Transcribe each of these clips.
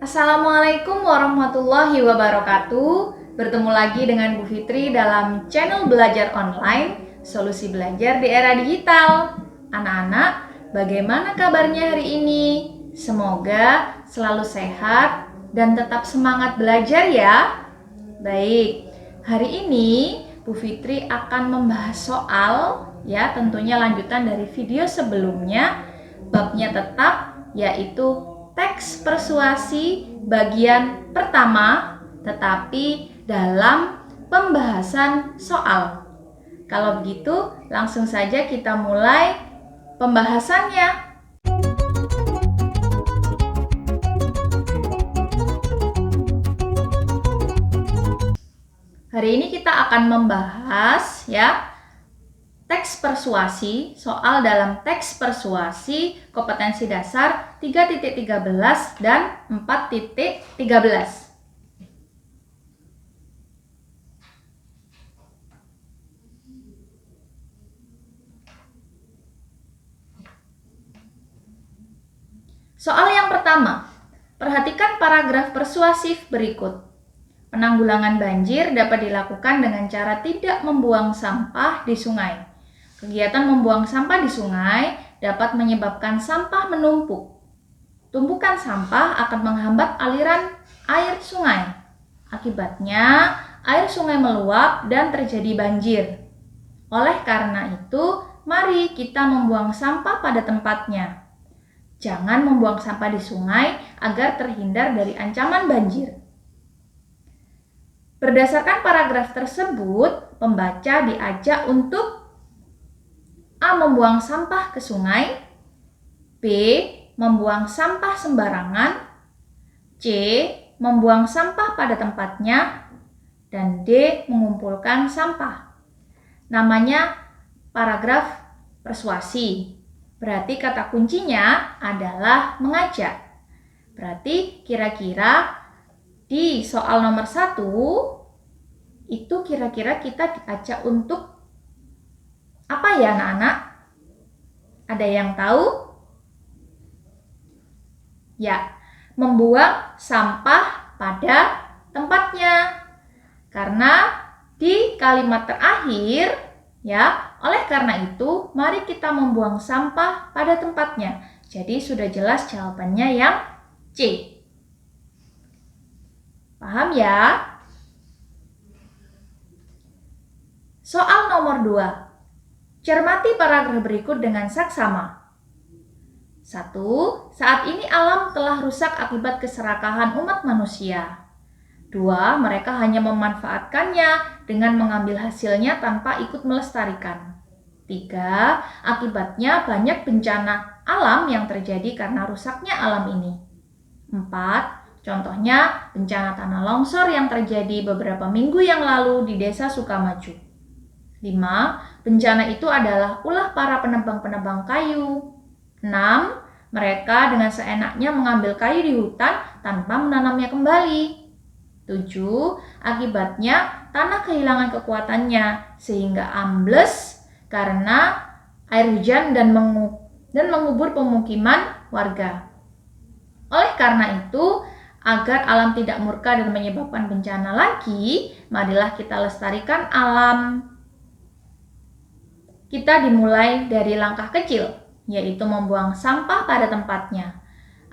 Assalamualaikum warahmatullahi wabarakatuh. Bertemu lagi dengan Bu Fitri dalam channel Belajar Online, Solusi Belajar di Era Digital. Anak-anak, bagaimana kabarnya hari ini? Semoga selalu sehat dan tetap semangat belajar ya. Baik, hari ini Bu Fitri akan membahas soal tentunya lanjutan dari video sebelumnya. Babnya tetap yaitu teks persuasi bagian pertama, tetapi dalam pembahasan soal. Kalau begitu, langsung saja kita mulai pembahasannya. Hari ini kita akan membahas teks persuasi, soal dalam teks persuasi kompetensi dasar 3.13 dan 4.13. Soal yang pertama, perhatikan paragraf persuasif berikut. Penanggulangan banjir dapat dilakukan dengan cara tidak membuang sampah di sungai. Kegiatan membuang sampah di sungai dapat menyebabkan sampah menumpuk. Tumpukan sampah akan menghambat aliran air sungai. Akibatnya, air sungai meluap dan terjadi banjir. Oleh karena itu, mari kita membuang sampah pada tempatnya. Jangan membuang sampah di sungai agar terhindar dari ancaman banjir. Berdasarkan paragraf tersebut, pembaca diajak untuk A. Membuang sampah ke sungai, B. Membuang sampah sembarangan, C. Membuang sampah pada tempatnya, dan D. Mengumpulkan sampah. Namanya paragraf persuasi. Berarti kata kuncinya adalah mengajak. Berarti kira-kira di soal nomor 1 itu kira-kira kita diajak untuk apa ya anak-anak? Ada yang tahu? Ya, membuang sampah pada tempatnya. Karena di kalimat terakhir oleh karena itu mari kita membuang sampah pada tempatnya. Jadi sudah jelas jawabannya yang C. Paham ya? Soal nomor 2. Cermati paragraf berikut dengan saksama. 1. Saat ini alam telah rusak akibat keserakahan umat manusia. 2. Mereka hanya memanfaatkannya dengan mengambil hasilnya tanpa ikut melestarikan. 3. Akibatnya banyak bencana alam yang terjadi karena rusaknya alam ini. 4. Contohnya bencana tanah longsor yang terjadi beberapa minggu yang lalu di Desa Sukamaju. 5. Bencana itu adalah ulah para penebang-penebang kayu. 6. Mereka dengan seenaknya mengambil kayu di hutan tanpa menanamnya kembali. 7. Akibatnya tanah kehilangan kekuatannya sehingga ambles karena air hujan dan mengubur pemukiman warga. Oleh karena itu, agar alam tidak murka dan menyebabkan bencana lagi, marilah kita lestarikan alam. Kita dimulai dari langkah kecil, yaitu membuang sampah pada tempatnya.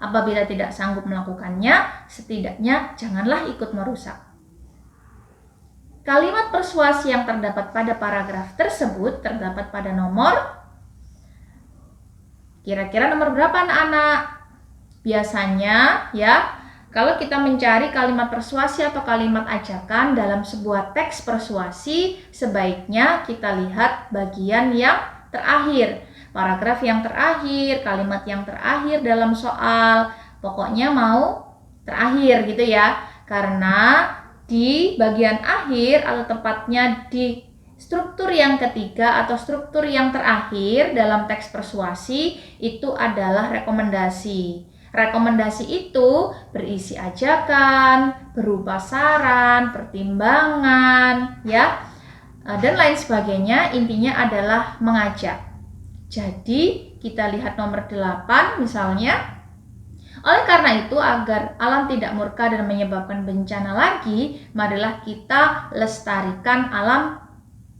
Apabila tidak sanggup melakukannya, setidaknya janganlah ikut merusak. Kalimat persuasi yang terdapat pada paragraf tersebut terdapat pada nomor, kira-kira nomor berapa anak-anak? Biasanya kalau kita mencari kalimat persuasi atau kalimat ajakan dalam sebuah teks persuasi, sebaiknya kita lihat bagian yang terakhir, paragraf yang terakhir, kalimat yang terakhir dalam soal. Pokoknya mau terakhir gitu ya. Karena di bagian akhir atau tepatnya di struktur yang ketiga atau struktur yang terakhir dalam teks persuasi itu adalah rekomendasi. Rekomendasi itu berisi ajakan, berupa saran, pertimbangan, dan lain sebagainya. Intinya adalah mengajak. Jadi kita lihat nomor 8 misalnya. Oleh karena itu, agar alam tidak murka dan menyebabkan bencana lagi, marilah kita lestarikan alam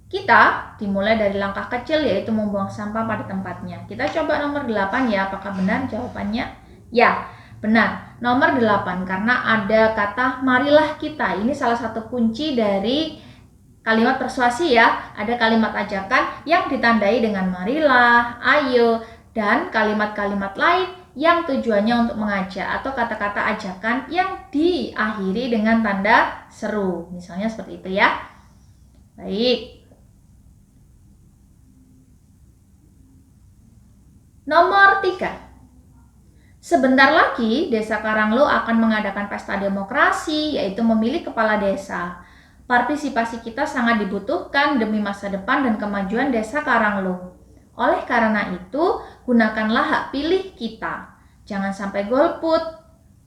kita, dimulai dari langkah kecil, yaitu membuang sampah pada tempatnya. Kita coba nomor 8 ya, apakah benar jawabannya? Ya, benar. Nomor 8, karena ada kata marilah kita. Ini salah satu kunci dari kalimat persuasi ya. Ada kalimat ajakan yang ditandai dengan marilah, ayo, dan kalimat-kalimat lain yang tujuannya untuk mengajak, atau kata-kata ajakan yang diakhiri dengan tanda seru. Misalnya seperti itu ya. Baik. Nomor 3. Sebentar lagi Desa Karanglo akan mengadakan pesta demokrasi, yaitu memilih kepala desa. Partisipasi kita sangat dibutuhkan demi masa depan dan kemajuan Desa Karanglo. Oleh karena itu, gunakanlah hak pilih kita. Jangan sampai golput.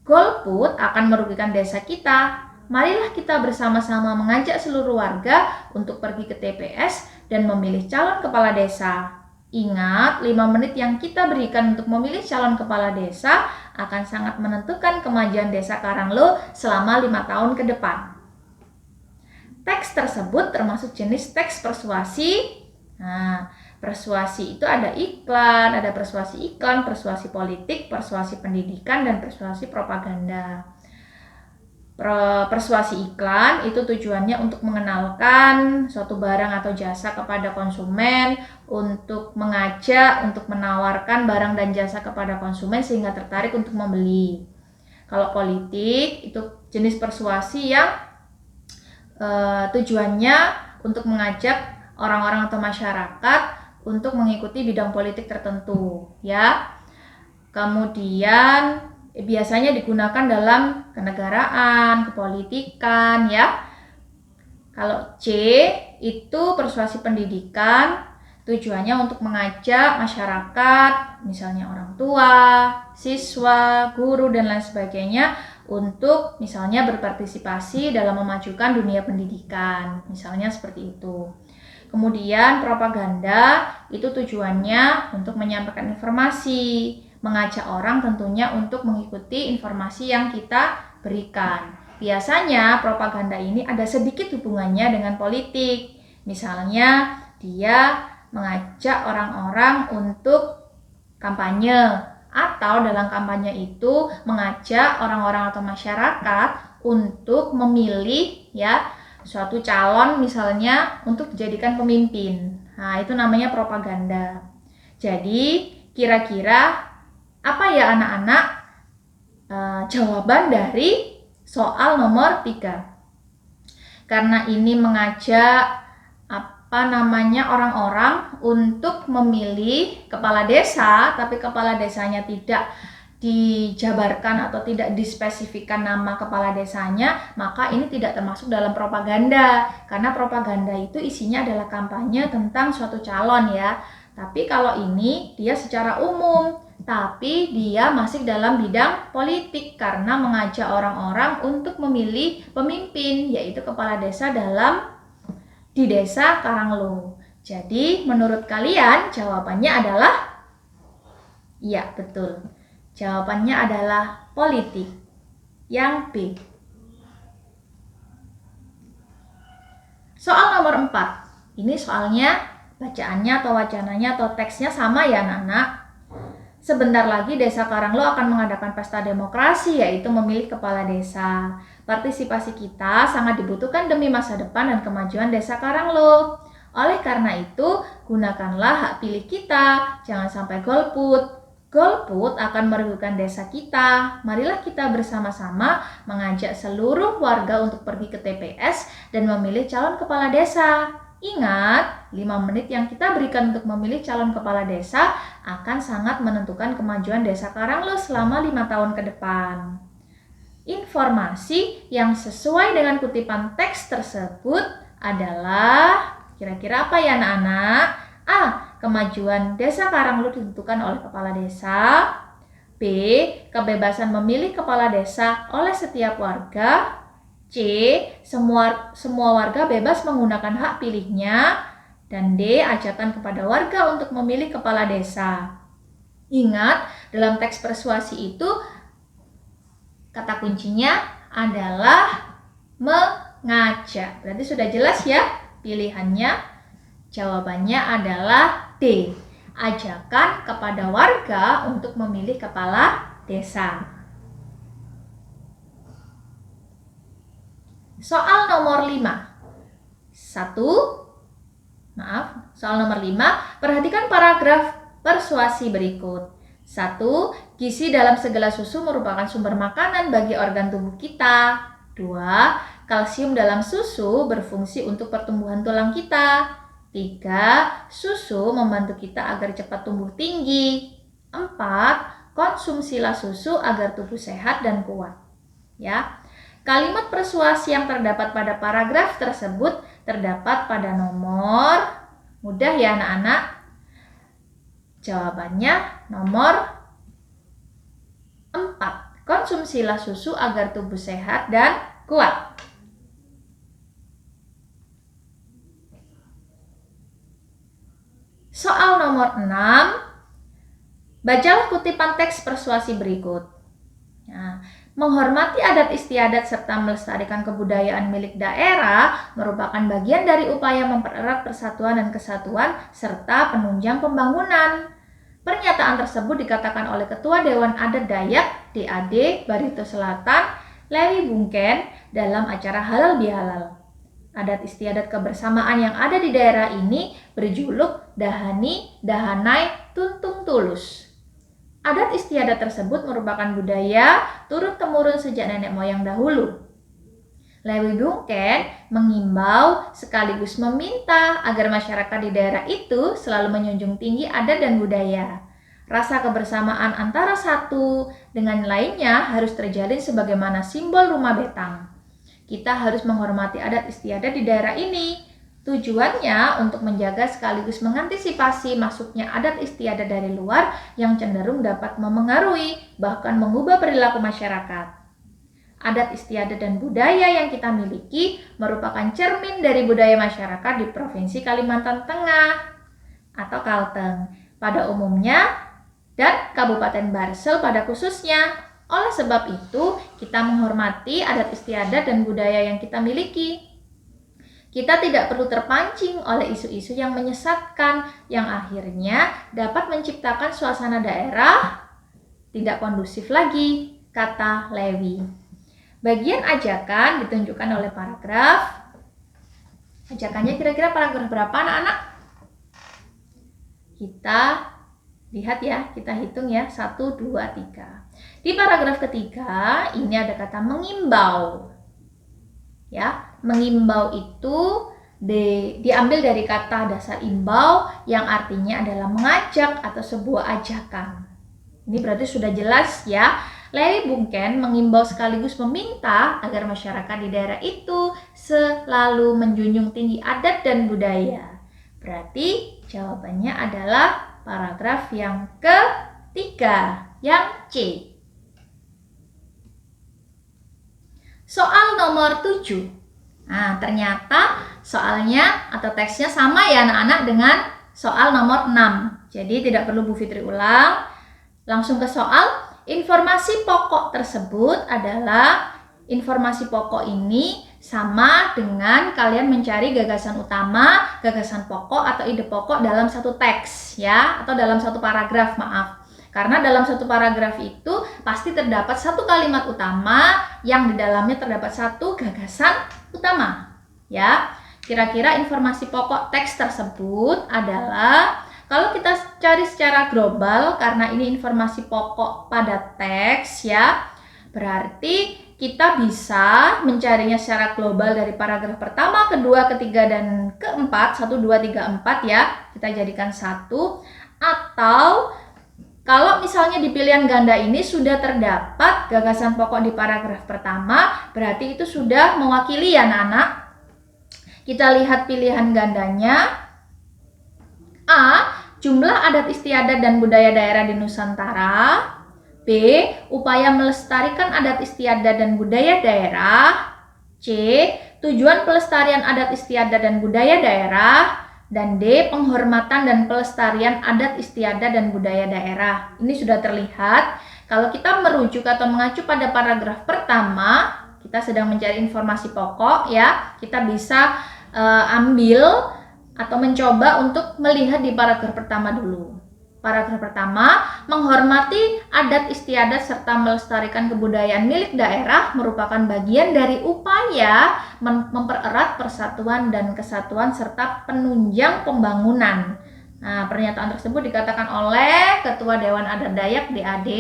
Golput akan merugikan desa kita. Marilah kita bersama-sama mengajak seluruh warga untuk pergi ke TPS dan memilih calon kepala desa. Ingat, 5 menit yang kita berikan untuk memilih calon kepala desa akan sangat menentukan kemajuan Desa Karanglo selama 5 tahun ke depan. Teks tersebut termasuk jenis teks persuasi. Nah, persuasi itu ada iklan, ada persuasi iklan, persuasi politik, persuasi pendidikan, dan persuasi propaganda. Persuasi iklan itu tujuannya untuk mengenalkan suatu barang atau jasa kepada konsumen, untuk mengajak, untuk menawarkan barang dan jasa kepada konsumen sehingga tertarik untuk membeli. Kalau politik itu jenis persuasi yang tujuannya untuk mengajak orang-orang atau masyarakat untuk mengikuti bidang politik tertentu, ya. Kemudian biasanya digunakan dalam kenegaraan, kepolitikan, ya. Kalau C itu persuasi pendidikan, tujuannya untuk mengajak masyarakat, misalnya orang tua, siswa, guru, dan lain sebagainya, untuk misalnya berpartisipasi dalam memajukan dunia pendidikan, misalnya seperti itu. Kemudian propaganda itu tujuannya untuk menyampaikan informasi, mengajak orang tentunya untuk mengikuti informasi yang kita berikan. Biasanya propaganda ini ada sedikit hubungannya dengan politik. Misalnya dia mengajak orang-orang untuk kampanye, atau dalam kampanye itu mengajak orang-orang atau masyarakat untuk memilih ya suatu calon misalnya untuk dijadikan pemimpin. Nah, itu namanya propaganda. Jadi kira-kira apa ya anak-anak jawaban dari soal nomor 3? Karena ini mengajak orang-orang untuk memilih kepala desa, tapi kepala desanya tidak dijabarkan atau tidak dispesifikkan nama kepala desanya, maka ini tidak termasuk dalam propaganda, karena propaganda itu isinya adalah kampanye tentang suatu calon ya. Tapi kalau ini dia secara umum, tapi dia masih dalam bidang politik karena mengajak orang-orang untuk memilih pemimpin, yaitu kepala desa di Desa Karanglo. Jadi menurut kalian jawabannya adalah? Iya, betul. Jawabannya adalah politik. Yang B. Soal nomor 4. Ini soalnya bacaannya atau wacananya atau teksnya sama ya anak-anak. Sebentar lagi Desa Karanglo akan mengadakan pesta demokrasi, yaitu memilih kepala desa. Partisipasi kita sangat dibutuhkan demi masa depan dan kemajuan Desa Karanglo. Oleh karena itu, gunakanlah hak pilih kita, jangan sampai golput. Golput akan merugikan desa kita. Marilah kita bersama-sama mengajak seluruh warga untuk pergi ke TPS dan memilih calon kepala desa. Ingat, 5 menit yang kita berikan untuk memilih calon kepala desa akan sangat menentukan kemajuan Desa Karanglo selama 5 tahun ke depan. Informasi yang sesuai dengan kutipan teks tersebut adalah, kira-kira apa ya anak-anak? A. Kemajuan Desa Karanglo ditentukan oleh kepala desa. B. Kebebasan memilih kepala desa oleh setiap warga. C. Semua warga bebas menggunakan hak pilihnya. Dan D. Ajakan kepada warga untuk memilih kepala desa. Ingat, dalam teks persuasi itu Kata kuncinya adalah mengajak. Berarti sudah jelas ya pilihannya. Jawabannya adalah D. Ajakan kepada warga untuk memilih kepala desa. Soal nomor 5. Soal nomor 5, perhatikan paragraf persuasi berikut. 1. Gizi dalam segala susu merupakan sumber makanan bagi organ tubuh kita. 2. Kalsium dalam susu berfungsi untuk pertumbuhan tulang kita. 3. Susu membantu kita agar cepat tumbuh tinggi. 4. Konsumsilah susu agar tubuh sehat dan kuat. Ya. Kalimat persuasi yang terdapat pada paragraf tersebut terdapat pada nomor, mudah ya anak-anak. Jawabannya nomor 4. Konsumsilah susu agar tubuh sehat dan kuat. Soal nomor 6. Bacalah kutipan teks persuasi berikut. Nah, menghormati adat istiadat serta melestarikan kebudayaan milik daerah merupakan bagian dari upaya mempererat persatuan dan kesatuan serta penunjang pembangunan. Pernyataan tersebut dikatakan oleh Ketua Dewan Adat Dayak DAD Barito Selatan, Lewi Bungken, dalam acara Halal Bihalal. Adat istiadat kebersamaan yang ada di daerah ini berjuluk Dahani Dahanai Tuntung Tulus. Adat istiadat tersebut merupakan budaya turun-temurun sejak nenek moyang dahulu. Lewi Bungken mengimbau sekaligus meminta agar masyarakat di daerah itu selalu menjunjung tinggi adat dan budaya. Rasa kebersamaan antara satu dengan lainnya harus terjalin sebagaimana simbol rumah betang. Kita harus menghormati adat istiadat di daerah ini. Tujuannya untuk menjaga sekaligus mengantisipasi masuknya adat istiadat dari luar yang cenderung dapat memengaruhi bahkan mengubah perilaku masyarakat. Adat istiadat dan budaya yang kita miliki merupakan cermin dari budaya masyarakat di Provinsi Kalimantan Tengah atau Kalteng pada umumnya dan Kabupaten Barsel pada khususnya. Oleh sebab itu, kita menghormati adat istiadat dan budaya yang kita miliki. Kita tidak perlu terpancing oleh isu-isu yang menyesatkan yang akhirnya dapat menciptakan suasana daerah tidak kondusif lagi, kata Lewi. Bagian ajakan ditunjukkan oleh paragraf. Ajakannya kira-kira paragraf berapa anak-anak? Kita lihat ya, kita hitung ya, 1, 2, 3. Di paragraf ketiga ini ada kata mengimbau. Ya, mengimbau itu diambil dari kata dasar imbau yang artinya adalah mengajak atau sebuah ajakan. Ini berarti sudah jelas ya. Lewi Bungken mengimbau sekaligus meminta agar masyarakat di daerah itu selalu menjunjung tinggi adat dan budaya. Berarti jawabannya adalah paragraf yang ketiga, yang C. Soal nomor 7. Nah, ternyata soalnya atau teksnya sama ya anak-anak dengan soal nomor 6. Jadi tidak perlu Bu Fitri ulang. Langsung ke soal. Informasi pokok tersebut adalah informasi pokok ini sama dengan kalian mencari gagasan utama, gagasan pokok atau ide pokok dalam satu teks ya, atau dalam satu paragraf, maaf. Karena dalam satu paragraf itu pasti terdapat satu kalimat utama yang di dalamnya terdapat satu gagasan utama. Ya, kira-kira informasi pokok teks tersebut adalah, kalau kita cari secara global karena ini informasi pokok pada teks ya, berarti kita bisa mencarinya secara global dari paragraf pertama, kedua, ketiga, dan keempat, 1, 2, 3, 4 ya, kita jadikan satu. Atau kalau misalnya di pilihan ganda ini sudah terdapat gagasan pokok di paragraf pertama, berarti itu sudah mewakili ya anak-anak. Kita lihat pilihan gandanya. A. Jumlah adat istiadat dan budaya daerah di Nusantara. B. Upaya melestarikan adat istiadat dan budaya daerah. C. Tujuan pelestarian adat istiadat dan budaya daerah. Dan D. Penghormatan dan pelestarian adat istiadat dan budaya daerah. Ini sudah terlihat Kalau kita merujuk atau mengacu pada paragraf pertama, kita sedang mencari informasi pokok ya, kita bisa ambil atau mencoba untuk melihat di paragraf pertama dulu. Paragraf pertama, menghormati adat istiadat serta melestarikan kebudayaan milik daerah merupakan bagian dari upaya mempererat persatuan dan kesatuan serta penunjang pembangunan. Nah, pernyataan tersebut dikatakan oleh Ketua Dewan Adat Dayak DAD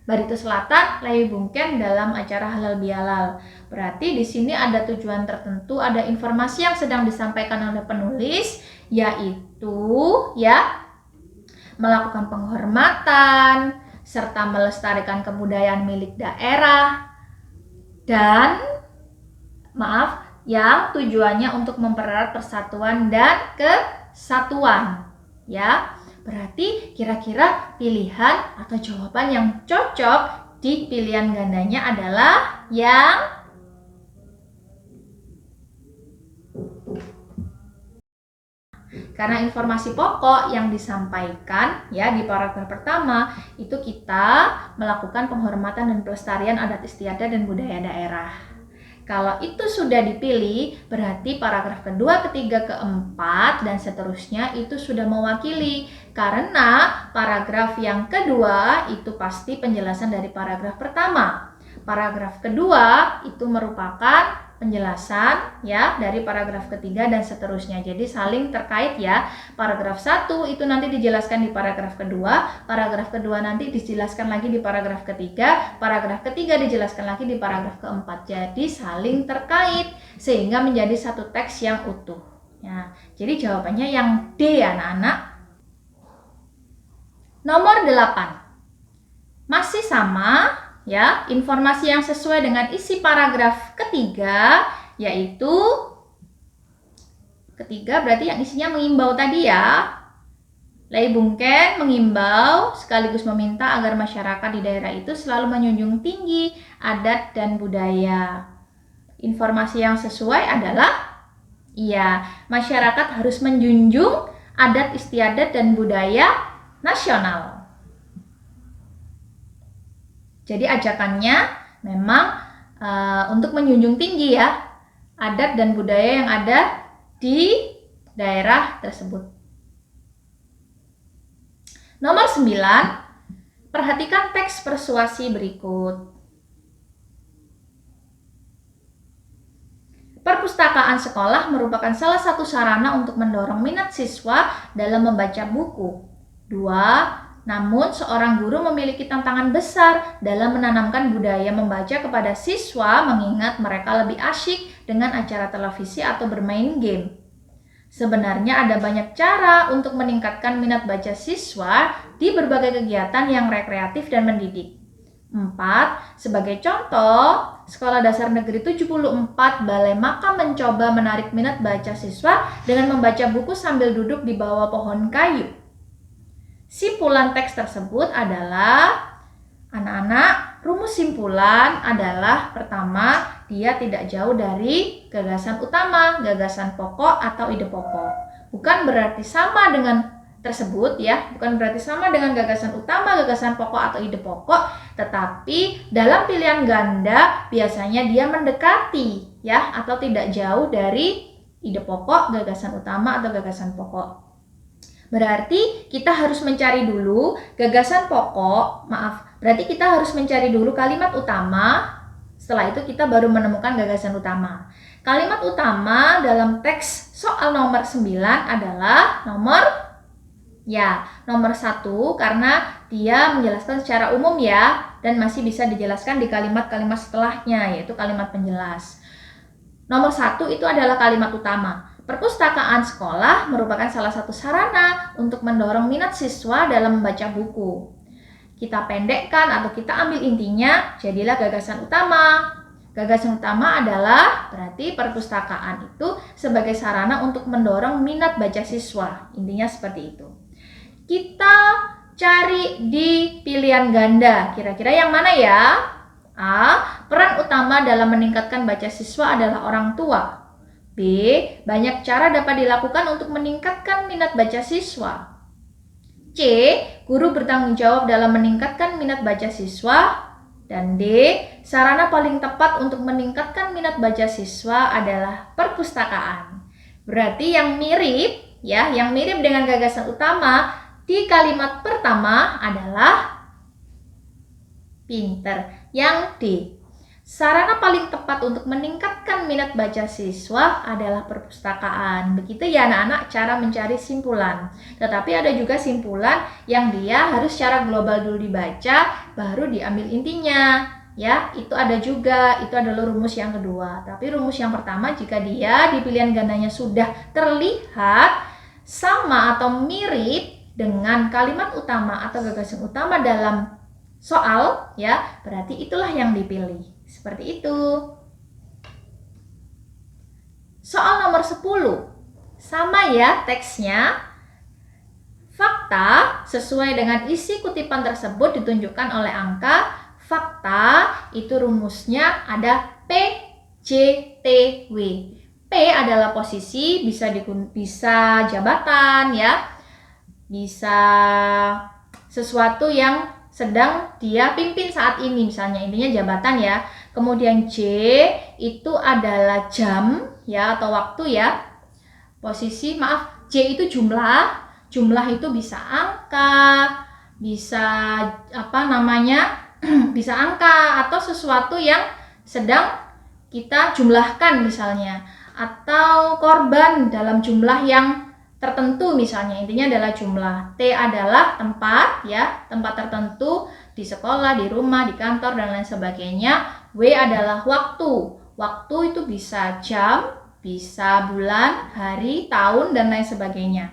Barito Selatan, Lei Bungken dalam acara Halal Bihalal. Berarti di sini ada tujuan tertentu, ada informasi yang sedang disampaikan oleh penulis, yaitu ya melakukan penghormatan serta melestarikan kebudayaan milik daerah dan yang tujuannya untuk mempererat persatuan dan kesatuan ya. Berarti kira-kira pilihan atau jawaban yang cocok di pilihan gandanya adalah yang karena informasi pokok yang disampaikan ya di paragraf pertama itu kita melakukan penghormatan dan pelestarian adat istiadat dan budaya daerah. Kalau itu sudah dipilih, berarti paragraf kedua, ketiga, keempat, dan seterusnya itu sudah mewakili. Karena paragraf yang kedua itu pasti penjelasan dari paragraf pertama. Paragraf kedua itu merupakan penjelasan ya dari paragraf ketiga dan seterusnya. Jadi saling terkait ya. Paragraf 1 itu nanti dijelaskan di paragraf kedua, paragraf kedua nanti dijelaskan lagi di paragraf ketiga, paragraf ketiga dijelaskan lagi di paragraf keempat. Jadi saling terkait sehingga menjadi satu teks yang utuh. Ya, jadi jawabannya yang D anak-anak. Nomor 8. Masih sama ya, informasi yang sesuai dengan isi paragraf ketiga, yaitu ketiga berarti yang isinya mengimbau tadi ya. Lei Bungken mengimbau sekaligus meminta agar masyarakat di daerah itu selalu menjunjung tinggi adat dan budaya. Informasi yang sesuai adalah iya, masyarakat harus menjunjung adat istiadat dan budaya nasional. Jadi ajakannya memang untuk menjunjung tinggi ya adat dan budaya yang ada di daerah tersebut. Nomor 9, perhatikan teks persuasi berikut. Perpustakaan sekolah merupakan salah satu sarana untuk mendorong minat siswa dalam membaca buku. 2. Namun, seorang guru memiliki tantangan besar dalam menanamkan budaya membaca kepada siswa mengingat mereka lebih asyik dengan acara televisi atau bermain game. Sebenarnya ada banyak cara untuk meningkatkan minat baca siswa di berbagai kegiatan yang rekreatif dan mendidik. 4. Sebagai contoh, Sekolah Dasar Negeri 74 Balai Makam mencoba menarik minat baca siswa dengan membaca buku sambil duduk di bawah pohon kayu. Simpulan teks tersebut adalah, anak-anak, rumus simpulan adalah pertama, dia tidak jauh dari gagasan utama, gagasan pokok atau ide pokok. Bukan berarti sama dengan tersebut ya, bukan berarti sama dengan gagasan utama, gagasan pokok atau ide pokok, tetapi dalam pilihan ganda biasanya dia mendekati ya atau tidak jauh dari ide pokok, gagasan utama atau gagasan pokok. Berarti kita harus mencari dulu gagasan pokok, berarti kita harus mencari dulu kalimat utama, setelah itu kita baru menemukan gagasan utama. Kalimat utama dalam teks soal nomor 9 adalah nomor 1 karena dia menjelaskan secara umum ya, dan masih bisa dijelaskan di kalimat-kalimat setelahnya, yaitu kalimat penjelas. Nomor 1 itu adalah kalimat utama. Perpustakaan sekolah merupakan salah satu sarana untuk mendorong minat siswa dalam membaca buku. Kita pendekkan atau kita ambil intinya, jadilah gagasan utama. Gagasan utama adalah berarti perpustakaan itu sebagai sarana untuk mendorong minat baca siswa. Intinya seperti itu. Kita cari di pilihan ganda. Kira-kira yang mana ya? A. Peran utama dalam meningkatkan baca siswa adalah orang tua. B. Banyak cara dapat dilakukan untuk meningkatkan minat baca siswa. C. Guru bertanggung jawab dalam meningkatkan minat baca siswa. Dan D. Sarana paling tepat untuk meningkatkan minat baca siswa adalah perpustakaan. Berarti yang mirip, ya, yang mirip dengan gagasan utama di kalimat pertama adalah pinter. Yang D. Sarana paling tepat untuk meningkatkan minat baca siswa adalah perpustakaan. Begitu ya anak-anak cara mencari simpulan. Tetapi ada juga simpulan yang dia harus secara global dulu dibaca, baru diambil intinya. Ya, itu ada juga. Itu adalah rumus yang kedua. Tapi rumus yang pertama, jika dia di pilihan gandanya sudah terlihat sama atau mirip dengan kalimat utama atau gagasan utama dalam soal, ya, berarti itulah yang dipilih. Seperti itu. Soal nomor 10. Sama ya teksnya. Fakta sesuai dengan isi kutipan tersebut ditunjukkan oleh angka. Fakta itu rumusnya ada P, J, T, W. P adalah posisi, bisa jabatan ya. Bisa sesuatu yang sedang dia pimpin saat ini, misalnya intinya jabatan ya. Kemudian J itu adalah jam ya atau waktu ya. Posisi, maaf, J itu jumlah. Jumlah itu bisa angka, bisa bisa angka atau sesuatu yang sedang kita jumlahkan misalnya, atau korban dalam jumlah yang tertentu misalnya, intinya adalah jumlah. T adalah tempat ya, tempat tertentu di sekolah, di rumah, di kantor dan lain sebagainya. W adalah waktu. Waktu itu bisa jam, bisa bulan, hari, tahun dan lain sebagainya.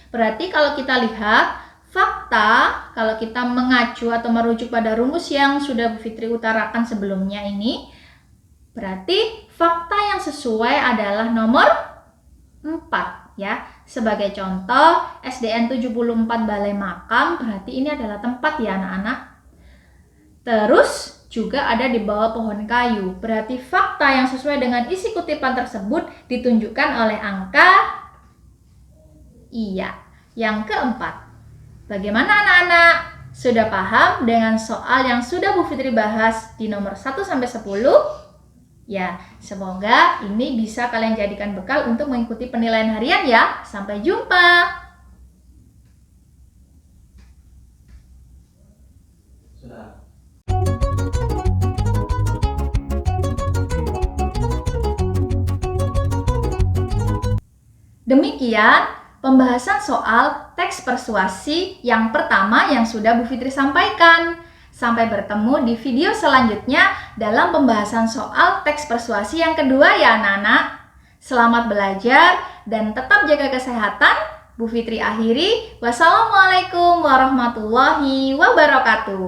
Berarti kalau kita lihat fakta, kalau kita mengacu atau merujuk pada rumus yang sudah Bu Fitri utarakan sebelumnya ini, berarti fakta yang sesuai adalah nomor 4. Ya, sebagai contoh SDN 74 Balai Makam, berarti ini adalah tempat ya anak-anak. Terus juga ada di bawah pohon kayu, berarti fakta yang sesuai dengan isi kutipan tersebut ditunjukkan oleh angka iya, yang keempat. Bagaimana anak-anak? Sudah paham dengan soal yang sudah Bu Fitri bahas di nomor 1-10? Ya, semoga ini bisa kalian jadikan bekal untuk mengikuti penilaian harian ya. Sampai jumpa. Sudah. Demikian pembahasan soal teks persuasi yang pertama yang sudah Bu Fitri sampaikan. Sampai bertemu di video selanjutnya dalam pembahasan soal teks persuasi yang kedua ya anak-anak. Selamat belajar dan tetap jaga kesehatan. Bu Fitri akhiri. Wassalamualaikum warahmatullahi wabarakatuh.